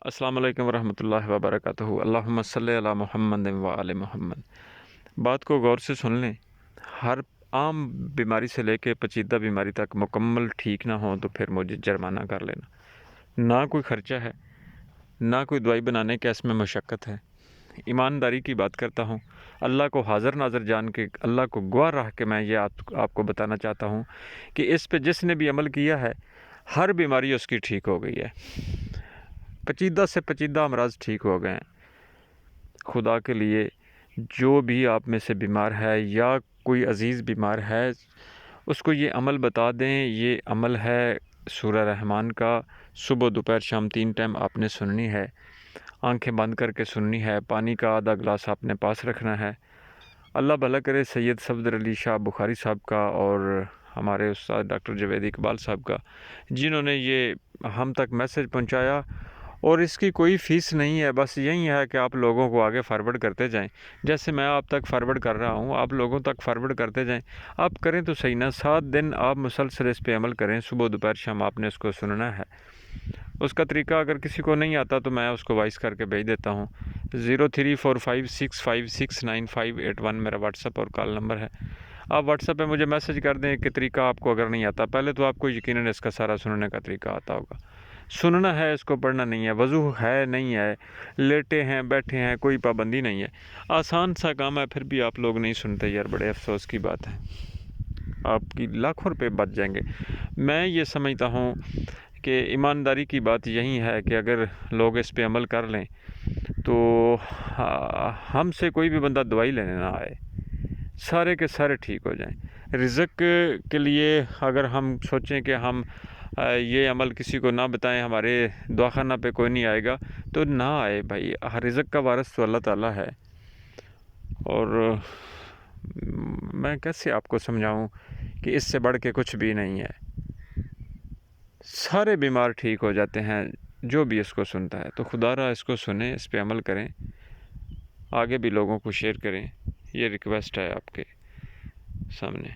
السلام علیکم ورحمۃ اللہ وبرکاتہ۔ اللہم صلی علی محمد و آل محمد۔ بات کو غور سے سن لیں، ہر عام بیماری سے لے کے پیچیدہ بیماری تک مکمل ٹھیک نہ ہوں تو پھر مجھے جرمانہ کر لینا۔ نہ کوئی خرچہ ہے، نہ کوئی دوائی بنانے کا اس میں مشقت ہے۔ ایمانداری کی بات کرتا ہوں، اللہ کو حاضر ناظر جان کے، اللہ کو گواہ رکھ کے میں یہ آپ کو بتانا چاہتا ہوں کہ اس پہ جس نے بھی عمل کیا ہے، ہر بیماری اس کی ٹھیک ہو گئی ہے۔ پیچیدہ سے پیچیدہ امراض ٹھیک ہو گئے ہیں۔ خدا کے لیے جو بھی آپ میں سے بیمار ہے یا کوئی عزیز بیمار ہے، اس کو یہ عمل بتا دیں۔ یہ عمل ہے سورہ رحمان کا، صبح دوپہر شام 3 ٹائم آپ نے سننی ہے، آنکھیں بند کر کے سننی ہے، پانی کا آدھا گلاس آپ نے پاس رکھنا ہے۔ اللہ بھلا کرے سید صفدر علی شاہ بخاری صاحب کا اور ہمارے استاد ڈاکٹر جوید اقبال صاحب کا، جنہوں نے یہ ہم تک میسج پہنچایا، اور اس کی کوئی فیس نہیں ہے، بس یہی ہے کہ آپ لوگوں کو آگے فارورڈ کرتے جائیں۔ جیسے میں آپ تک فارورڈ کر رہا ہوں، آپ لوگوں تک فارورڈ کرتے جائیں۔ آپ کریں تو صحیح نا، 7 دن آپ مسلسل اس پہ عمل کریں، صبح دوپہر شام آپ نے اس کو سننا ہے۔ اس کا طریقہ اگر کسی کو نہیں آتا تو میں اس کو وائس کر کے بھیج دیتا ہوں۔ 034565698581 میرا واٹس ایپ اور کال نمبر ہے۔ آپ واٹس ایپ پہ مجھے میسج کر دیں کہ طریقہ آپ کو اگر نہیں آتا، پہلے تو آپ کو یقیناً اس کا سارا سننے کا طریقہ آتا ہوگا۔ سننا ہے، اس کو پڑھنا نہیں ہے۔ وضو ہے نہیں ہے، لیٹے ہیں بیٹھے ہیں، کوئی پابندی نہیں ہے، آسان سا کام ہے، پھر بھی آپ لوگ نہیں سنتے یار، بڑے افسوس کی بات ہے۔ آپ کی لاکھوں روپے بچ جائیں گے۔ میں یہ سمجھتا ہوں کہ ایمانداری کی بات یہی ہے کہ اگر لوگ اس پہ عمل کر لیں تو ہم سے کوئی بھی بندہ دوائی لینے نہ آئے، سارے کے سارے ٹھیک ہو جائیں۔ رزق کے لیے اگر ہم سوچیں کہ ہم یہ عمل کسی کو نہ بتائیں، ہمارے دواخانہ پہ کوئی نہیں آئے گا، تو نہ آئے بھائی۔ رزق کا وارث تو اللہ تعالیٰ ہے۔ اور میں کیسے آپ کو سمجھاؤں کہ اس سے بڑھ کے کچھ بھی نہیں ہے۔ سارے بیمار ٹھیک ہو جاتے ہیں جو بھی اس کو سنتا ہے۔ تو خدا را اس کو سنیں، اس پہ عمل کریں، آگے بھی لوگوں کو شیئر کریں۔ یہ ریکویسٹ ہے آپ کے سامنے۔